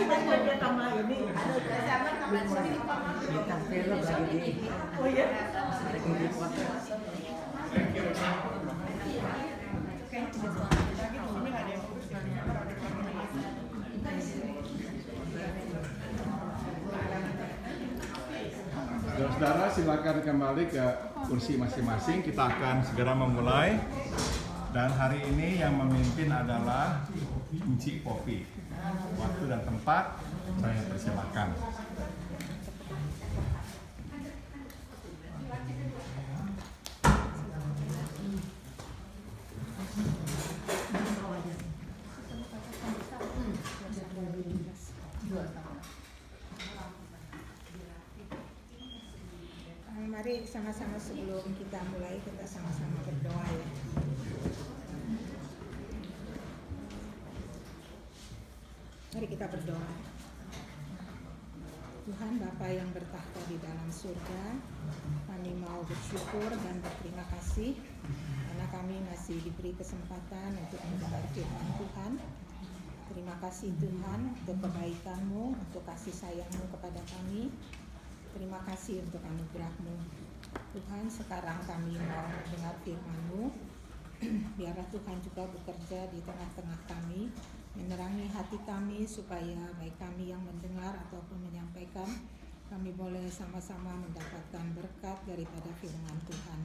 dia sama ini. Bintang film lagi di. Oh iya. Lagi di podcast. Saudara, silakan kembali ke kursi masing-masing. Kita akan segera memulai. Dan hari ini yang memimpin adalah Inci Popi. Waktu dan tempat saya persilakan. Mari sama-sama sebelum kita mulai kita sama-sama berdoa ya. Mari kita berdoa. Tuhan Bapa yang bertahta di dalam surga, kami mau bersyukur dan berterima kasih karena kami masih diberi kesempatan untuk mendengar firman Tuhan. Terima kasih Tuhan untuk kebaikan-Mu, untuk kasih sayang-Mu kepada kami. Terima kasih untuk anugerah-Mu. Tuhan, sekarang kami mau mendengar firman-Mu. Biarlah Tuhan juga bekerja di tengah-tengah kami, menerangi hati kami supaya baik kami yang mendengar ataupun menyampaikan, kami boleh sama-sama mendapatkan berkat daripada firman Tuhan.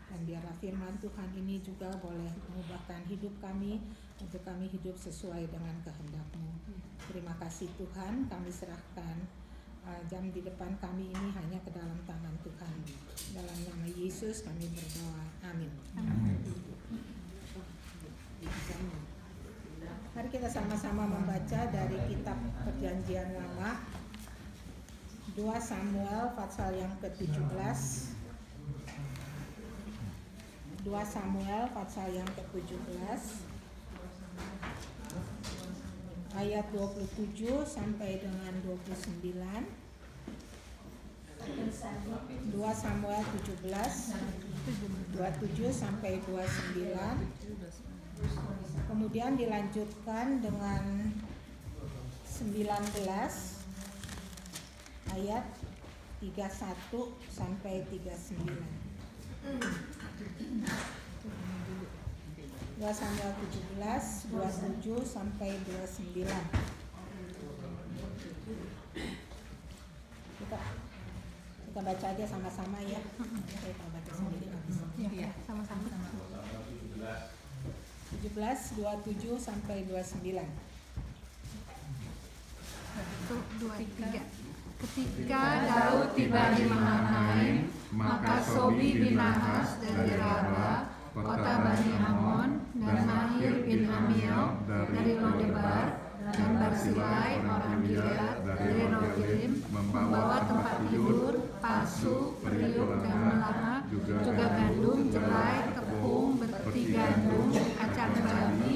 Dan biarlah firman Tuhan ini juga boleh mengubahkan hidup kami untuk kami hidup sesuai dengan kehendak-Mu. Terima kasih Tuhan, kami serahkan jam di depan kami ini hanya ke dalam tangan Tuhan. Dalam nama Yesus kami berdoa. Amin. Mari kita sama-sama membaca dari kitab Perjanjian Lama 2 Samuel pasal yang ke-17. 2 Samuel pasal yang ke-17 ayat 27 sampai dengan 29. 2 Samuel 17 27 sampai 29. Kemudian dilanjutkan dengan 19 ayat 31 sampai 39. 2 Samuel 17, 27 sampai 29. Kita baca aja sama-sama ya. Kita baca sendiri habis. Iya, sama-sama. 17, 27 sampai 29. 1, 2, 3. Ketika Daud tiba di Mahanaim, maka Sobi bin Nahas dari Raba, kota Bani Ammon, dan Mahir bin Amiel dari Lodebar, dan Barsilai orang Gilead dari Rogelim membawa tempat tidur, pasu, periuk, dan melana, juga gandum, jelai, tepung, berti gandum, kacang cabai,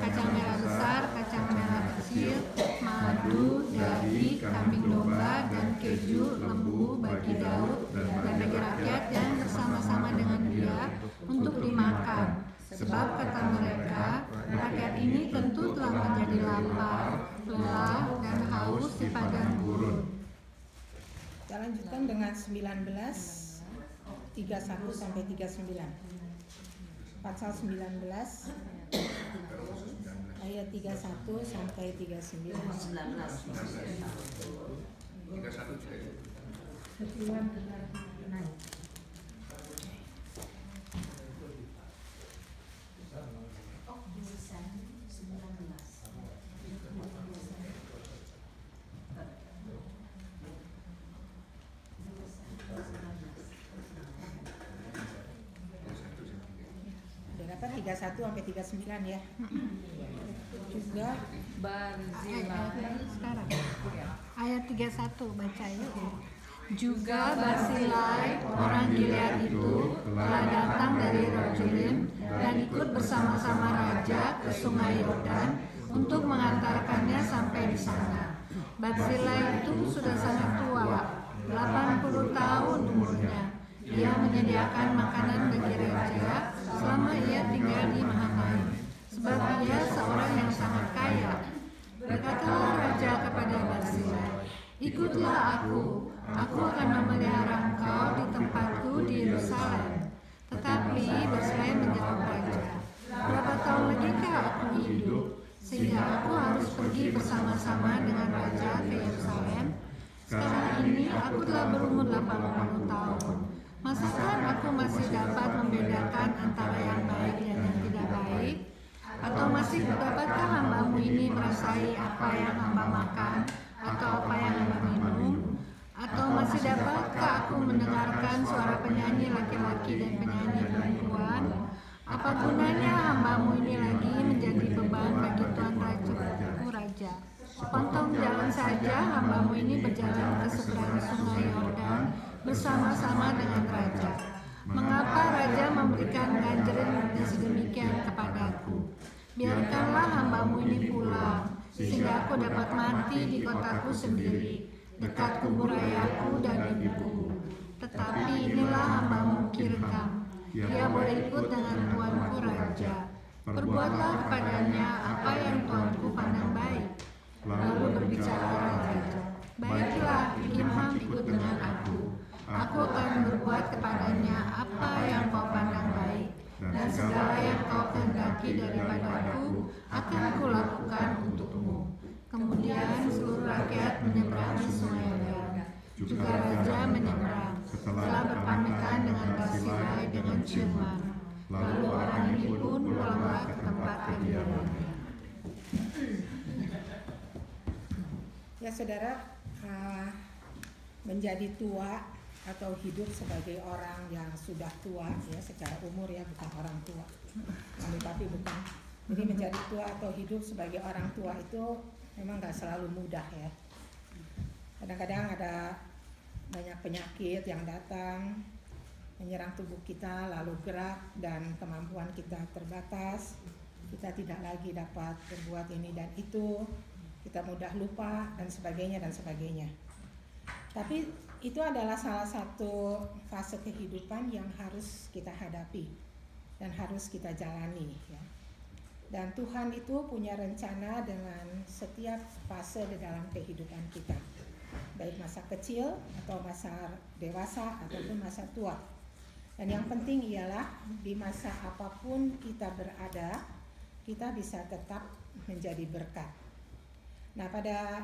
kacang merah besar, kacang merah kecil, madu, daging, kambing domba, dan keju, lembu bagi Daud dan bagi rakyat yang bersama-sama dengan dia untuk dimakan. Sebab kata mereka, rakyat ini tentu telah menjadi lapar, lelah, dan haus di padang gurun. Kita lanjutkan dengan 19, 31 sampai 39. Pasal 19 ayat 31 sampai 39. 31 sampai 39 ya. Juga Sekarang ayat 31 baca yuk. Juga Barsilai orang Gilead itu telah datang dari Rogelim dan ikut bersama-sama raja ke sungai Yordan untuk mengantarkannya sampai di sana. Barsilai itu sudah sangat tua, 80 tahun umurnya. Dia menyediakan makanan bagi raja selama ia tinggal di Mahanaim, sebab ia seorang yang sangat kaya. Berkatalah raja kepada ikutlah aku akan memelihara engkau di tempatku di Yerusalem. Tetapi Betlehem menjawab raja, berapa tahun lagikah aku hidup, sehingga aku harus pergi bersama-sama dengan raja ke Yerusalem? Sekarang ini aku telah berumur 80 tahun. Masakan aku masih dapat membedakan antara yang baik dan yang tidak baik? Atau masih dapatkah hambamu ini merasai apa yang hamba makan atau apa yang hamba minum? Atau masih dapatkah aku mendengarkan suara penyanyi laki-laki dan penyanyi perempuan? Apa gunanya hambamu ini lagi menjadi beban bagi Tuan Raja? Pontong jalan saja hambamu ini berjalan ke seberang sungai Yordan bersama-sama dengan raja. Mengapa raja memberikan ganjaran sedemikian kepadaku? Biarkanlah hambamu ini pulang, sehingga aku dapat mati di kotaku sendiri, dekat kubur ayahku dan ibuku. Tetapi inilah hambamu Kirkam, dia boleh ikut dengan tuanku raja. Perbuatlah kepadanya apa yang tuanku pandang baik. Lalu berbicara raja, baiklah, Kimham ikut dengan aku. Aku akan berbuat kepadanya apa yang kau pandang baik, dan segala yang kau kehendaki daripadaku akan kulakukan untukmu. Kemudian seluruh rakyat menyeberangi sungai Yordan. Juga raja menyeberang setelah berpamitan dengan Barsilai dengan ciuman. Lalu orang ini pun pulanglah ke tempat kediamannya. Ya saudara, menjadi tua atau hidup sebagai orang yang sudah tua ya secara umur ya, bukan orang tua, tapi bukan. Jadi menjadi tua atau hidup sebagai orang tua itu memang gak selalu mudah ya. Kadang-kadang ada banyak penyakit yang datang menyerang tubuh kita, lalu gerak dan kemampuan kita terbatas. Kita tidak lagi dapat berbuat ini dan itu, kita mudah lupa dan sebagainya dan sebagainya. Tapi itu adalah salah satu fase kehidupan yang harus kita hadapi dan harus kita jalani ya. Dan Tuhan itu punya rencana dengan setiap fase di dalam kehidupan kita, baik masa kecil atau masa dewasa ataupun masa tua. Dan yang penting ialah di masa apapun kita berada, kita bisa tetap menjadi berkat. Nah, pada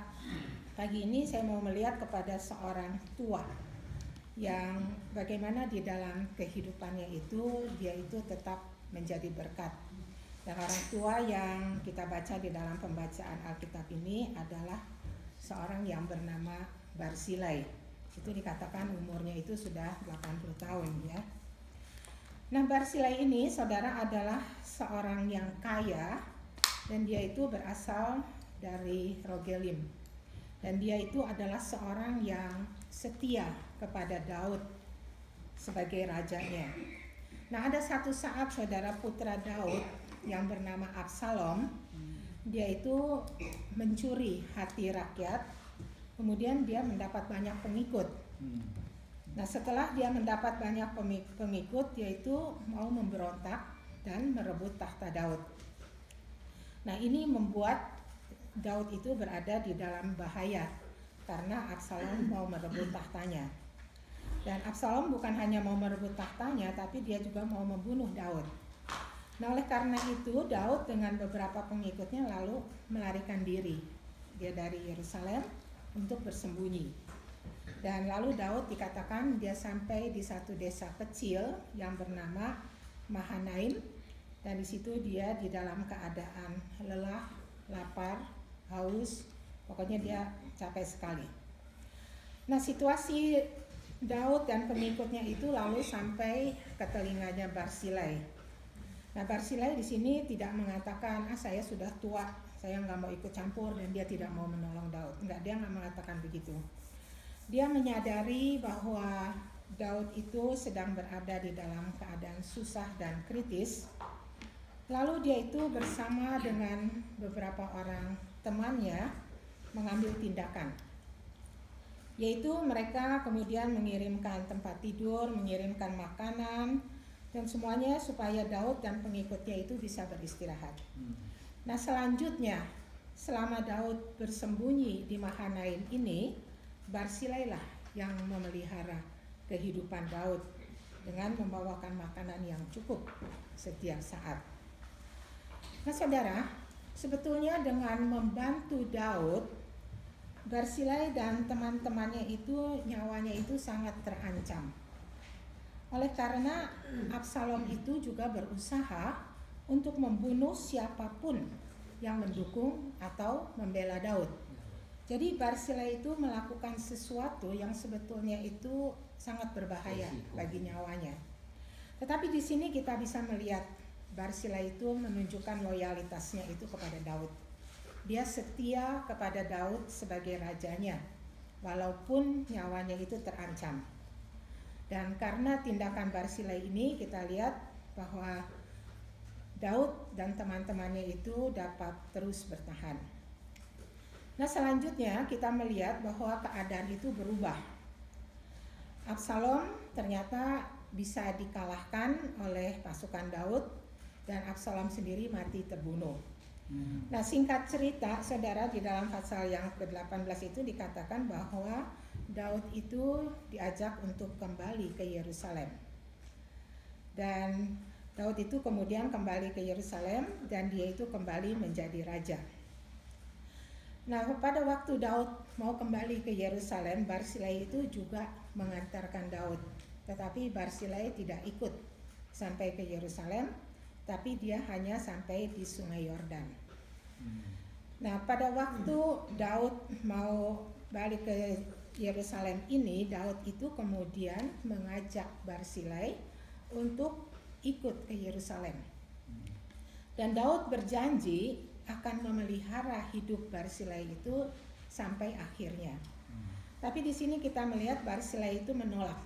pagi ini saya mau melihat kepada seorang tua yang bagaimana di dalam kehidupannya itu dia itu tetap menjadi berkat. Dan orang tua yang kita baca di dalam pembacaan Alkitab ini adalah seorang yang bernama Barsilai. Itu dikatakan umurnya itu sudah 80 tahun ya. Nah, Barsilai ini saudara adalah seorang yang kaya dan dia itu berasal dari Rogelim. Dan dia itu adalah seorang yang setia kepada Daud sebagai rajanya. Nah, ada satu saat saudara putra Daud yang bernama Absalom, dia itu mencuri hati rakyat, kemudian dia mendapat banyak pengikut. Nah, setelah dia mendapat banyak pengikut, dia itu mau memberontak dan merebut tahta Daud. Nah, ini membuat Daud itu berada di dalam bahaya karena Absalom mau merebut tahtanya. Dan Absalom bukan hanya mau merebut tahtanya, tapi dia juga mau membunuh Daud. Nah, oleh karena itu Daud dengan beberapa pengikutnya lalu melarikan diri. Dia dari Yerusalem untuk bersembunyi. Dan lalu Daud dikatakan dia sampai di satu desa kecil yang bernama Mahanaim. Dan di situ dia di dalam keadaan lelah, lapar, haus, pokoknya dia capek sekali. Nah, situasi Daud dan pengikutnya itu lalu sampai ke telinganya Barsilai. Nah, Barsilai di sini tidak mengatakan, saya sudah tua, saya nggak mau ikut campur dan dia tidak mau menolong Daud. Enggak, dia nggak mengatakan begitu. Dia menyadari bahwa Daud itu sedang berada di dalam keadaan susah dan kritis. Lalu dia itu bersama dengan beberapa orang temannya mengambil tindakan. Yaitu mereka kemudian mengirimkan tempat tidur, mengirimkan makanan, dan semuanya supaya Daud dan pengikutnya itu bisa beristirahat. Nah, selanjutnya selama Daud bersembunyi di Mahanaim ini, Barsilai lah yang memelihara kehidupan Daud dengan membawakan makanan yang cukup setiap saat. Nah saudara, sebetulnya dengan membantu Daud, Barsilai dan teman-temannya itu nyawanya itu sangat terancam. Oleh karena Absalom itu juga berusaha untuk membunuh siapapun yang mendukung atau membela Daud. Jadi Barsilai itu melakukan sesuatu yang sebetulnya itu sangat berbahaya bagi nyawanya. Tetapi di sini kita bisa melihat Barsilai itu menunjukkan loyalitasnya itu kepada Daud. Dia setia kepada Daud sebagai rajanya, walaupun nyawanya itu terancam. Dan karena tindakan Barsilai ini kita lihat bahwa Daud dan teman-temannya itu dapat terus bertahan. Nah selanjutnya kita melihat bahwa keadaan itu berubah. Absalom ternyata bisa dikalahkan oleh pasukan Daud dan Absalom sendiri mati terbunuh. Nah singkat cerita saudara, di dalam pasal yang ke-18 itu dikatakan bahwa Daud itu diajak untuk kembali ke Yerusalem. Dan Daud itu kemudian kembali ke Yerusalem dan dia itu kembali menjadi raja. Nah pada waktu Daud mau kembali ke Yerusalem, Barsilai itu juga mengantarkan Daud. Tetapi Barsilai tidak ikut sampai ke Yerusalem, tapi dia hanya sampai di Sungai Yordan. Nah pada waktu Daud mau balik ke Yerusalem ini, Daud itu kemudian mengajak Barsilai untuk ikut ke Yerusalem. Dan Daud berjanji akan memelihara hidup Barsilai itu sampai akhirnya. Tapi di sini kita melihat Barsilai itu menolak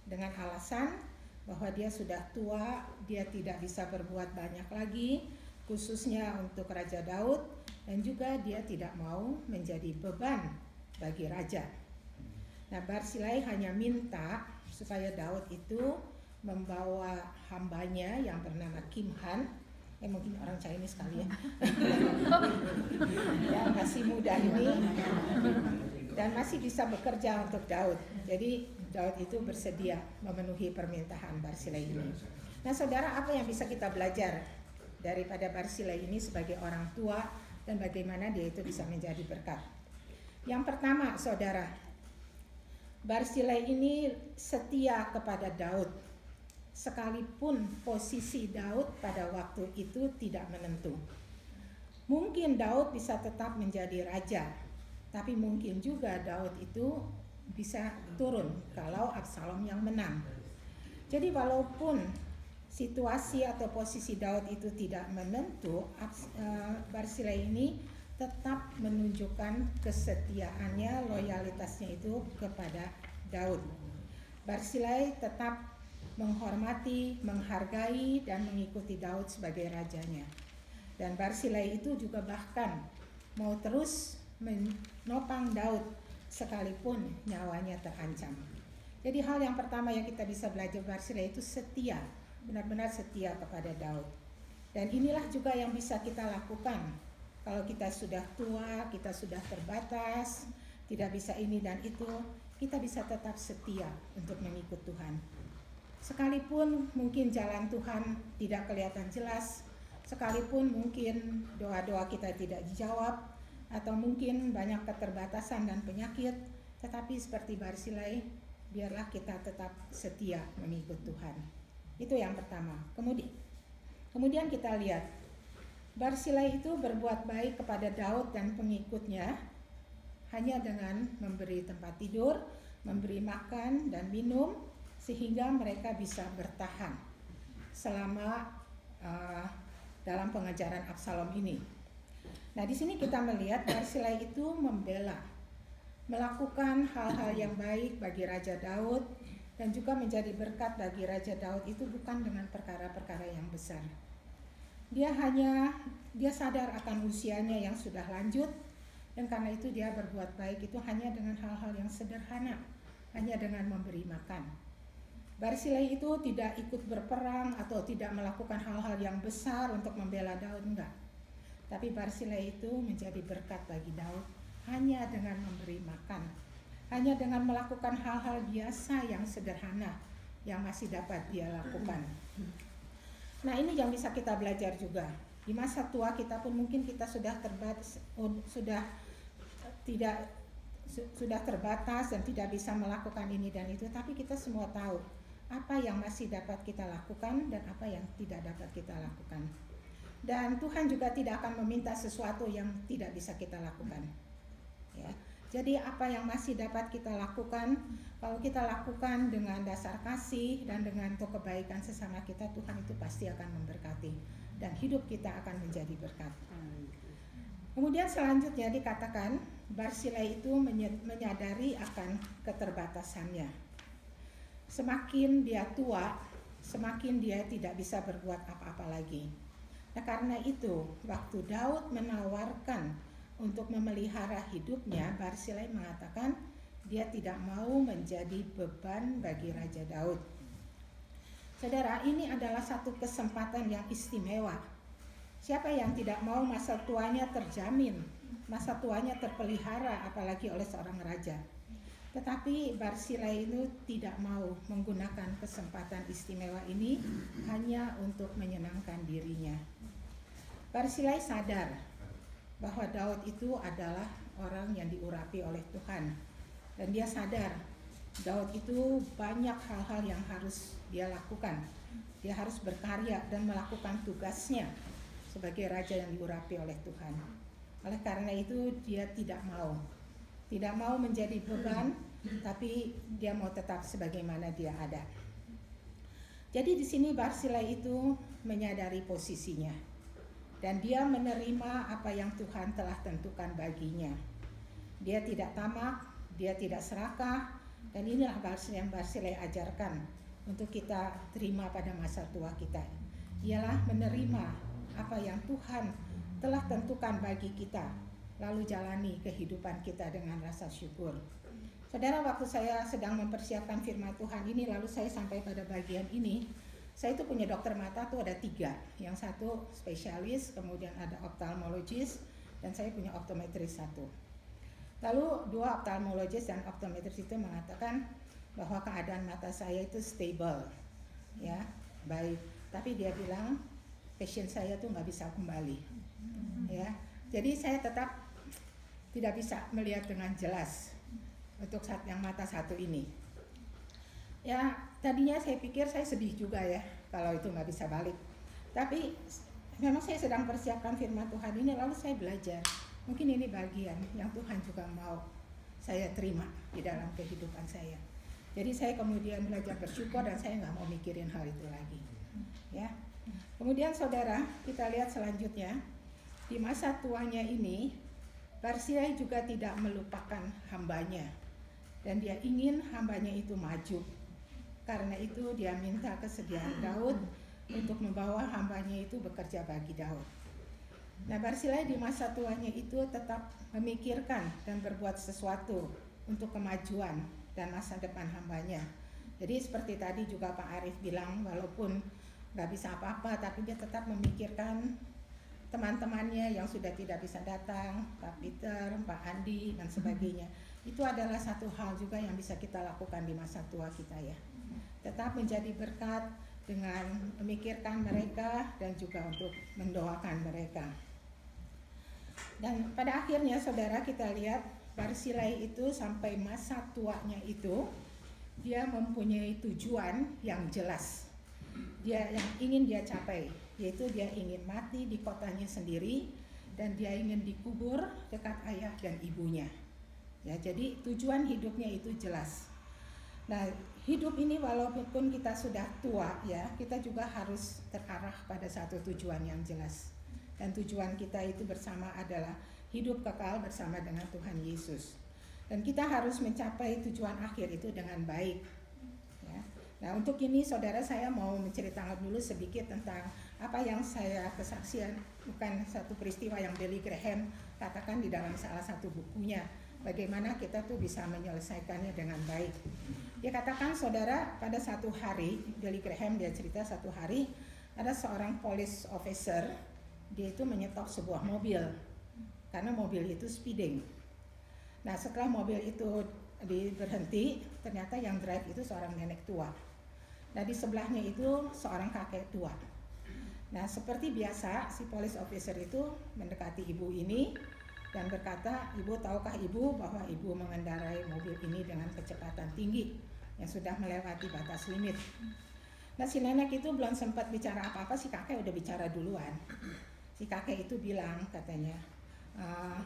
dengan alasan bahwa dia sudah tua, dia tidak bisa berbuat banyak lagi, khususnya untuk Raja Daud, dan juga dia tidak mau menjadi beban bagi raja. Nah Barsilai hanya minta supaya Daud itu membawa hambanya yang bernama Kimhan, mungkin orang Chinese kali ya, yang masih muda ini dan masih bisa bekerja untuk Daud. Jadi Daud itu bersedia memenuhi permintaan Barsilai ini. Nah saudara, apa yang bisa kita belajar daripada Barsilai ini sebagai orang tua dan bagaimana dia itu bisa menjadi berkat? Yang pertama saudara, Barsilai ini setia kepada Daud, sekalipun posisi Daud pada waktu itu tidak menentu. Mungkin Daud bisa tetap menjadi raja, tapi mungkin juga Daud itu bisa turun kalau Absalom yang menang. Jadi walaupun situasi atau posisi Daud itu tidak menentu, Barsilai ini tetap menunjukkan kesetiaannya, loyalitasnya itu kepada Daud. Barsilai tetap menghormati, menghargai, dan mengikuti Daud sebagai rajanya. Dan Barsilai itu juga bahkan mau terus menopang Daud sekalipun nyawanya terancam. Jadi hal yang pertama yang kita bisa belajar Barsilai itu setia, benar-benar setia kepada Daud. Dan inilah juga yang bisa kita lakukan kalau kita sudah tua, kita sudah terbatas, tidak bisa ini dan itu, kita bisa tetap setia untuk mengikut Tuhan. Sekalipun mungkin jalan Tuhan tidak kelihatan jelas, sekalipun mungkin doa-doa kita tidak dijawab, atau mungkin banyak keterbatasan dan penyakit, tetapi seperti Barsilai, biarlah kita tetap setia mengikut Tuhan. Itu yang pertama. Kemudian kita lihat, Barsilai itu berbuat baik kepada Daud dan pengikutnya hanya dengan memberi tempat tidur, memberi makan dan minum, sehingga mereka bisa bertahan selama dalam pengejaran Absalom ini. Nah, di sini kita melihat Barsilai itu membela, melakukan hal-hal yang baik bagi Raja Daud dan juga menjadi berkat bagi Raja Daud itu bukan dengan perkara-perkara yang besar. Dia sadar akan usianya yang sudah lanjut, dan karena itu dia berbuat baik itu hanya dengan hal-hal yang sederhana, hanya dengan memberi makan. Barsilai itu tidak ikut berperang atau tidak melakukan hal-hal yang besar untuk membela Daud, enggak. Tapi Barsilai itu menjadi berkat bagi Daud hanya dengan memberi makan, hanya dengan melakukan hal-hal biasa yang sederhana yang masih dapat dia lakukan. Nah, ini yang bisa kita belajar juga. Di masa tua kita pun mungkin kita sudah terbatas dan tidak bisa melakukan ini dan itu, tapi kita semua tahu apa yang masih dapat kita lakukan dan apa yang tidak dapat kita lakukan. Dan Tuhan juga tidak akan meminta sesuatu yang tidak bisa kita lakukan. Ya. Jadi apa yang masih dapat kita lakukan, kalau kita lakukan dengan dasar kasih dan dengan kebaikan sesama kita, Tuhan itu pasti akan memberkati dan hidup kita akan menjadi berkat. Kemudian selanjutnya dikatakan Barsilai itu menyadari akan keterbatasannya. Semakin dia tua, semakin dia tidak bisa berbuat apa-apa lagi. Nah, karena itu waktu Daud menawarkan untuk memelihara hidupnya, Barsilai mengatakan dia tidak mau menjadi beban bagi Raja Daud. Saudara, ini adalah satu kesempatan yang istimewa. Siapa yang tidak mau masa tuanya terjamin, masa tuanya terpelihara apalagi oleh seorang raja. Tetapi Barsilai itu tidak mau menggunakan kesempatan istimewa ini hanya untuk menyenangkan dirinya. Barsilai sadar bahwa Daud itu adalah orang yang diurapi oleh Tuhan. Dan dia sadar Daud itu banyak hal-hal yang harus dia lakukan. Dia harus berkarya dan melakukan tugasnya sebagai raja yang diurapi oleh Tuhan. Oleh karena itu dia tidak mau menjadi beban, tapi dia mau tetap sebagaimana dia ada. Jadi di sini Barsilai itu menyadari posisinya. Dan dia menerima apa yang Tuhan telah tentukan baginya. Dia tidak tamak, dia tidak serakah, dan inilah yang Barsilai ajarkan untuk kita terima pada masa tua kita. Ialah menerima apa yang Tuhan telah tentukan bagi kita, lalu jalani kehidupan kita dengan rasa syukur. Saudara, waktu saya sedang mempersiapkan firman Tuhan ini, lalu saya sampai pada bagian ini. Saya itu punya dokter mata tuh ada 3. Yang satu spesialis, kemudian ada ophthalmologis, dan saya punya optometris 1. Lalu 2 ophthalmologis dan optometris itu mengatakan bahwa keadaan mata saya itu stable, ya, baik. Tapi dia bilang pasien saya tuh nggak bisa kembali, ya. Jadi saya tetap tidak bisa melihat dengan jelas untuk yang mata 1 ini. Ya, tadinya saya pikir saya sedih juga ya kalau itu nggak bisa balik. Tapi memang saya sedang persiapkan firman Tuhan ini, lalu saya belajar. Mungkin ini bagian yang Tuhan juga mau saya terima di dalam kehidupan saya. Jadi saya kemudian belajar bersyukur dan saya nggak mau mikirin hal itu lagi. Ya. Kemudian saudara, kita lihat selanjutnya. Di masa tuanya ini, Barsilai juga tidak melupakan hambanya. Dan dia ingin hambanya itu maju. Karena itu dia minta kesediaan Daud untuk membawa hambanya itu bekerja bagi Daud. Nah, Barsilai di masa tuanya itu tetap memikirkan dan berbuat sesuatu untuk kemajuan dan masa depan hambanya. Jadi seperti tadi juga Pak Arif bilang, walaupun gak bisa apa-apa, tapi dia tetap memikirkan teman-temannya yang sudah tidak bisa datang, Pak Peter, Pak Andi, dan sebagainya. Itu adalah satu hal juga yang bisa kita lakukan di masa tua kita ya. Tetap menjadi berkat dengan memikirkan mereka dan juga untuk mendoakan mereka. Dan pada akhirnya saudara, kita lihat Barsilai itu sampai masa tuanya itu dia mempunyai tujuan yang jelas. Dia yang ingin dia capai, yaitu dia ingin mati di kotanya sendiri dan dia ingin dikubur dekat ayah dan ibunya. Ya, jadi tujuan hidupnya itu jelas. Nah, hidup ini walaupun kita sudah tua ya, kita juga harus terarah pada satu tujuan yang jelas. Dan tujuan kita itu bersama adalah hidup kekal bersama dengan Tuhan Yesus. Dan kita harus mencapai tujuan akhir itu dengan baik. Ya. Nah, untuk ini saudara, saya mau menceritakan dulu sedikit tentang apa yang saya kesaksian, bukan satu peristiwa yang Billy Graham katakan di dalam salah satu bukunya. Bagaimana kita tuh bisa menyelesaikannya dengan baik. Dia katakan, saudara, pada satu hari, Billy Graham dia cerita satu hari, ada seorang police officer, dia itu menyetop sebuah mobil, karena mobil itu speeding. Nah, setelah mobil itu berhenti, ternyata yang drive itu seorang nenek tua. Nah di sebelahnya itu seorang kakek tua. Nah seperti biasa si police officer itu mendekati ibu ini dan berkata, "Ibu, tahukah ibu bahwa ibu mengendarai mobil ini dengan kecepatan tinggi yang sudah melewati batas limit?" Nah si nenek itu belum sempat bicara apa-apa, si kakek udah bicara duluan. Si kakek itu bilang katanya,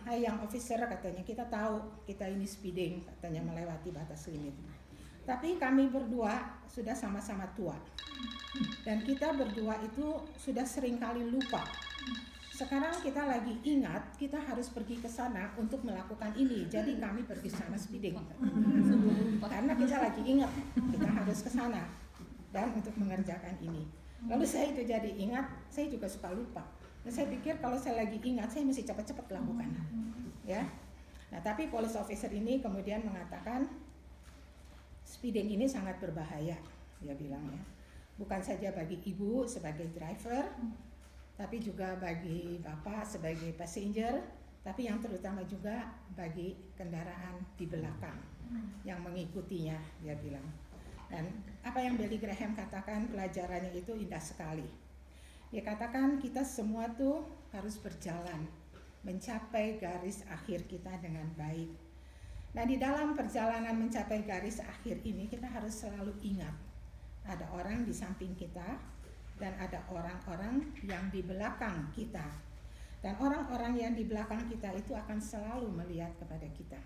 "Hai yang officer," katanya, "kita tahu kita ini speeding," katanya, "melewati batas limit. Tapi kami berdua sudah sama-sama tua. Dan kita berdua itu sudah sering kali lupa. Sekarang kita lagi ingat kita harus pergi ke sana untuk melakukan ini. Jadi kami pergi sana speeding. Karena kita lagi ingat kita harus ke sana dan untuk mengerjakan ini." Lalu saya itu jadi ingat, saya juga suka lupa. Dan saya pikir kalau saya lagi ingat, saya mesti cepat-cepat lakukan. Ya. Nah, tapi police officer ini kemudian mengatakan speeding ini sangat berbahaya, dia bilang ya. Bukan saja bagi ibu sebagai driver, tapi juga bagi bapak sebagai passenger, tapi yang terutama juga bagi kendaraan di belakang yang mengikutinya, dia bilang. Dan apa yang Billy Graham katakan, pelajarannya itu indah sekali. Dia katakan kita semua tuh harus berjalan mencapai garis akhir kita dengan baik. Nah di dalam perjalanan mencapai garis akhir ini kita harus selalu ingat ada orang di samping kita dan ada orang-orang yang di belakang kita. Dan orang-orang yang di belakang kita itu akan selalu melihat kepada kita.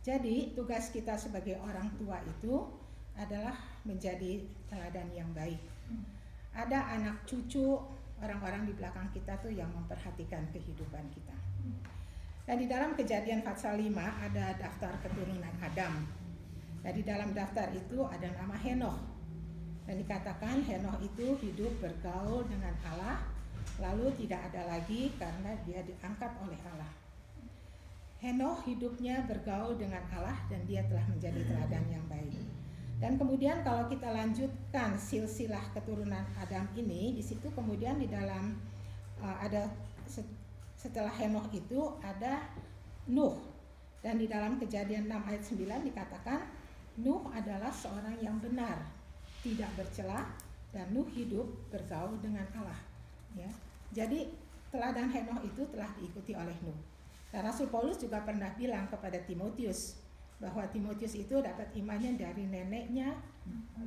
Jadi tugas kita sebagai orang tua itu adalah menjadi teladan yang baik. Ada anak cucu orang-orang di belakang kita tuh yang memperhatikan kehidupan kita. Dan di dalam Kejadian pasal 5 ada daftar keturunan Adam. Nah di dalam daftar itu ada nama Henoh. Dan dikatakan Henoh itu hidup bergaul dengan Allah, lalu tidak ada lagi karena dia diangkat oleh Allah. Henoh hidupnya bergaul dengan Allah dan dia telah menjadi teladan yang baik. Dan kemudian kalau kita lanjutkan silsilah keturunan Adam ini, di situ kemudian di dalam ada setelah Henoh itu ada Nuh. Dan di dalam Kejadian 6 ayat 9 dikatakan Nuh adalah seorang yang benar, tidak bercela, dan Nuh hidup bergaul dengan Allah. Ya. Jadi teladan Henoh itu telah diikuti oleh Nuh. Dan Rasul Paulus juga pernah bilang kepada Timotius bahwa Timotius itu dapat imannya dari neneknya,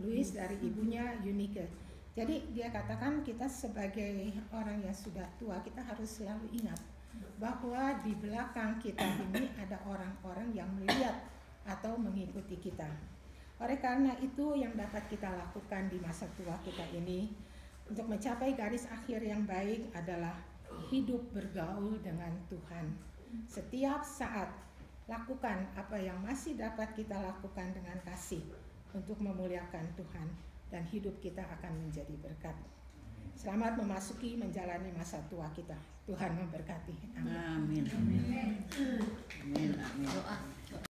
Louis dari ibunya, Eunike. Jadi dia katakan kita sebagai orang yang sudah tua, kita harus selalu ingat bahwa di belakang kita ini ada orang-orang yang melihat atau mengikuti kita. Oleh karena itu yang dapat kita lakukan di masa tua kita ini untuk mencapai garis akhir yang baik adalah hidup bergaul dengan Tuhan. Setiap saat lakukan apa yang masih dapat kita lakukan dengan kasih untuk memuliakan Tuhan dan hidup kita akan menjadi berkat. Selamat memasuki menjalani masa tua kita. Tuhan memberkati. Amin. Amin. Amin. Amin. Doa.